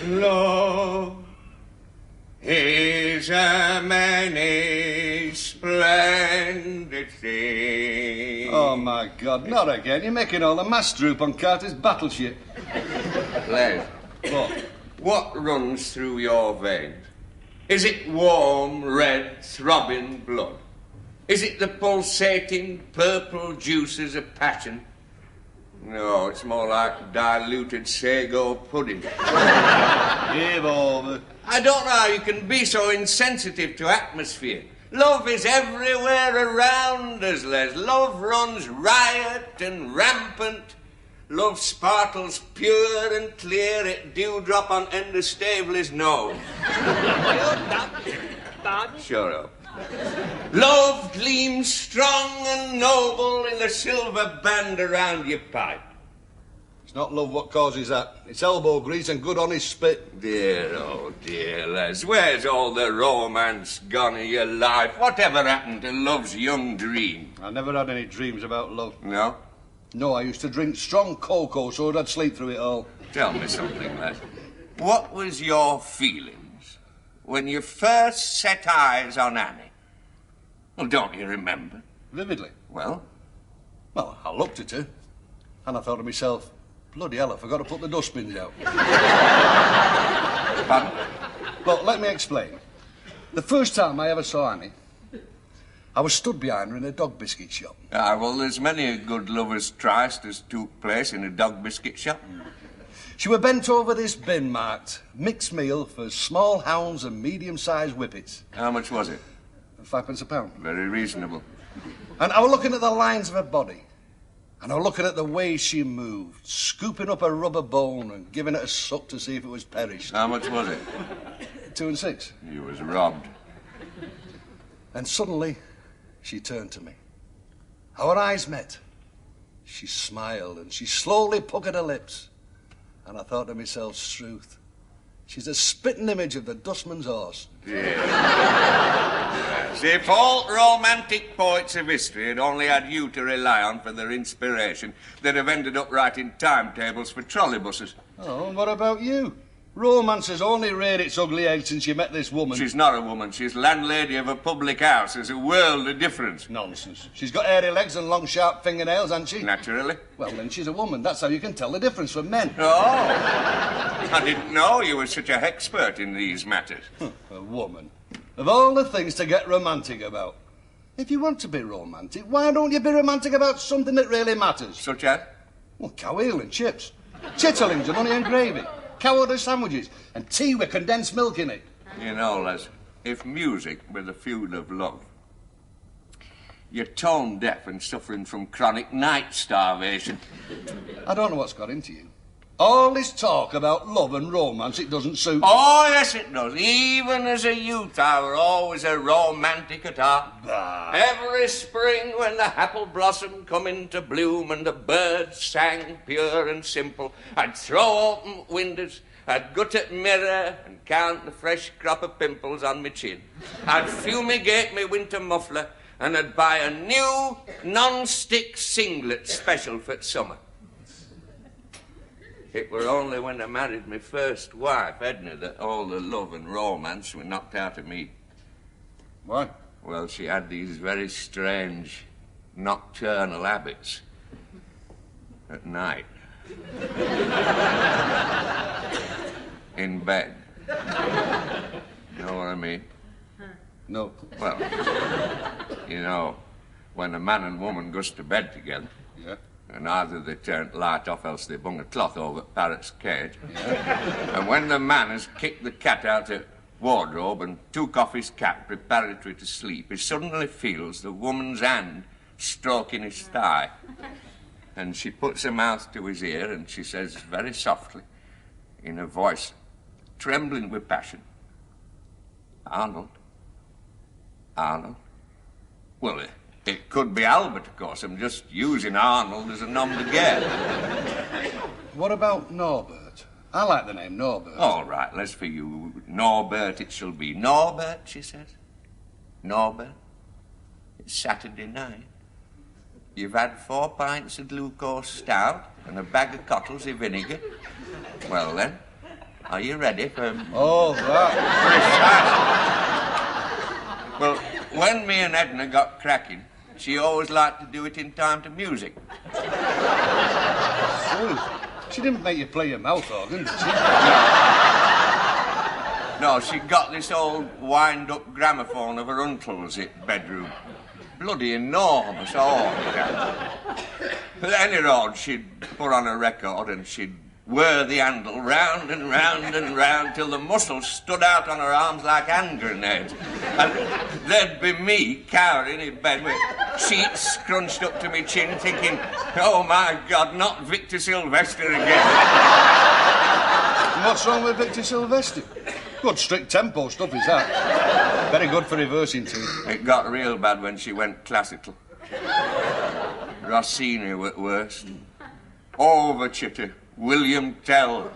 Love is a many splendid thing. Oh, my God, not again. You're making all the mast droop on Carter's battleship. Les, what runs through your veins? Is it warm, red, throbbing blood? Is it the pulsating purple juices of passion? No, it's more like diluted sago pudding. Give over. I don't know how you can be so insensitive to atmosphere. Love is everywhere around us, Les. Love runs riot and rampant. Love sparkles pure and clear at dewdrop on end of Staveley's nose. Shut up. Love gleams strong and noble in the silver band around your pipe. It's not love what causes that. It's elbow grease and good honest spit. Dear, oh dear, Les, where's all the romance gone in your life? Whatever happened to love's young dream? I never had any dreams about love. No? No, I used to drink strong cocoa so I'd sleep through it all. Tell me something, Les. What was your feelings when you first set eyes on Annie? Well, don't you remember? Vividly. Well? Well, I looked at her, and I thought to myself, bloody hell, I forgot to put the dustbins out. Pardon? Well, let me explain. The first time I ever saw Annie, I was stood behind her in a dog biscuit shop. Ah, well, there's many a good lover's tryst as took place in a dog biscuit shop. She were bent over this bin marked mixed meal for small hounds and medium-sized whippets. How much was it? 5 pence a pound. Very reasonable. And I was looking at the lines of her body. And I was looking at the way she moved, scooping up a rubber bone and giving it a suck to see if it was perished. How much was it? 2 and 6. You was robbed. And suddenly, she turned to me. Our eyes met. She smiled and she slowly puckered her lips. And I thought to myself, Struth, she's a spitting image of the dustman's horse. Yes. If all romantic poets of history had only had you to rely on for their inspiration, they'd have ended up writing timetables for trolleybuses. Oh, and what about you? Romance has only reared its ugly egg since you met this woman. She's not a woman. She's landlady of a public house. There's a world of difference. Nonsense. She's got hairy legs and long, sharp fingernails, hasn't she? Naturally. Well, then she's a woman. That's how you can tell the difference from men. Oh. I didn't know you were such an expert in these matters. A woman. Of all the things to get romantic about. If you want to be romantic, why don't you be romantic about something that really matters? Such as? Well, cow heel and chips. Chitterlings and onion gravy. Cowardice sandwiches and tea with condensed milk in it. You know, Les, if music were the fuel of love, you're tone deaf and suffering from chronic night starvation. I don't know what's got into you. All this talk about love and romance, it doesn't suit. Oh, yes, it does. Even as a youth, I were always a romantic at heart. Bah. Every spring when the apple blossom come into bloom and the birds sang pure and simple, I'd throw open windows, I'd gut at mirror and count the fresh crop of pimples on my chin. I'd fumigate my winter muffler and I'd buy a new non-stick singlet special for summer. It were only when I married my first wife, Edna, that all the love and romance were knocked out of me. Why? Well, she had these very strange nocturnal habits at night. In bed. You know what I mean? No. Well, you know, when a man and woman goes to bed together, Yeah. and either they turn the light off, else they bung a cloth over the parrot's cage. Yeah. And when the man has kicked the cat out of wardrobe and took off his cap preparatory to sleep, he suddenly feels the woman's hand stroking his thigh. And she puts her mouth to his ear and she says very softly, in a voice trembling with passion, Arnold. Arnold. Well, it could be Albert, of course. I'm just using Arnold as a nom de guerre. What about Norbert? I like the name Norbert. All right, let's for you. Norbert it shall be. Norbert, she says. Norbert, it's Saturday night. You've had 4 pints of glucose stout and a bag of cottles of vinegar. Well, then, Are you ready for... Oh, that. Precisely. Well, when me and Edna got cracking, she always liked to do it in time to music. Silly. She didn't make you play your mouth organ, did she? No, she got this old wind-up gramophone of her uncle's at bedroom. Bloody enormous organ. At any road, she'd put on a record and she'd whir the handle round and round and round till the muscles stood out on her arms like hand grenades. And there'd be me cowering in bed with sheets scrunched up to me chin thinking, oh my God, not Victor Sylvester again. And what's wrong with Victor Sylvester? Good strict tempo stuff is that. Very good for reversing to. It got real bad when she went classical. Rossini at worst. Overture to William Tell.